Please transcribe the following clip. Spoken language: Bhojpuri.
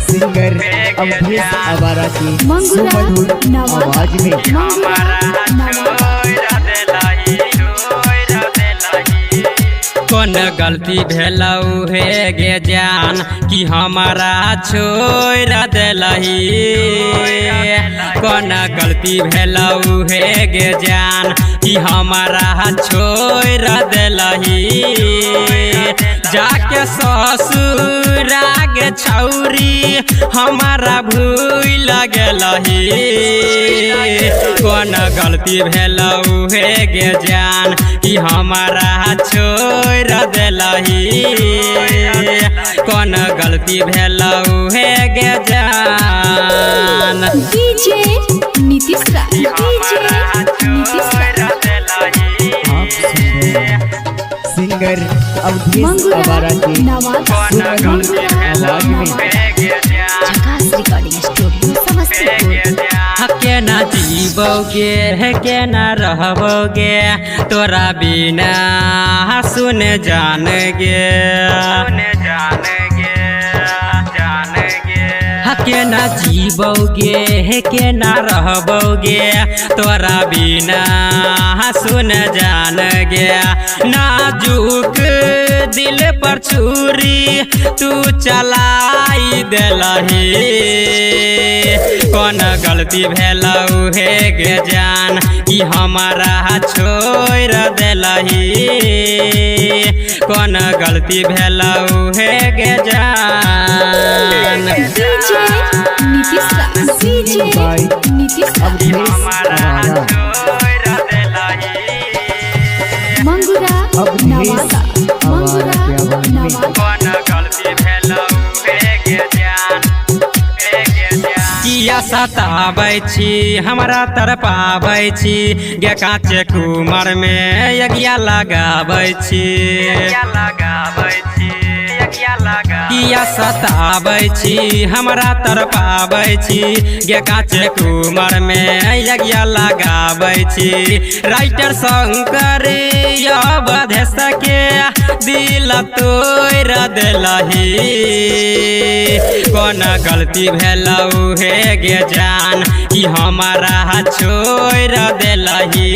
सिंगर अवधेश आवारा की सुमधुर आवाज में कौन गलती भेलऊ हे गे जान कि हमारा छोड़ दिलही। कौन गलती भेलऊ हे गे जान कि हमारा छोड़ दिलही। जाके ससुरा गे छौरी हमारा भूल गेलही। कौन गलती भेलऊ हे गे जान कि हमारा छोड़ दिलही। कौन गलती भेलऊ हे गे जान। डीजे नीतीश सिंगर अवधेश आवारा की सुमधुर आवाज में रिकॉर्डिंग स्टूडियो समस्तीपुर। के ना जीवोगे के ना रहोगे तोरा बिना सुन जान गे। के ना जीवोगे के ना रहोगे तोरा बिना सुन जान गया। नाजुक दिल पर छुरी तू चलाई दिलही। कौन गलती भेलऊ हे गे जान कि हमारा छोड़ दिलही। कौन गलती भेलऊ हे गे जान। अवधेश आवारा मंगुरा नवादा आवारा की आवाज में किया सताबै छी हमरा तरपाबै छी गे काचे कुमर में यज्ञ लगाबै छी। किया सताबै छी हमरा तरपाबै छी गे काचे कुमर में यज्ञ लगाबै छी। राइटर शंकर अवधेश के दिल तोड़ दिलही। कौन गलती भेलऊ हे गे जान कि हमारा छोड़ दिलही।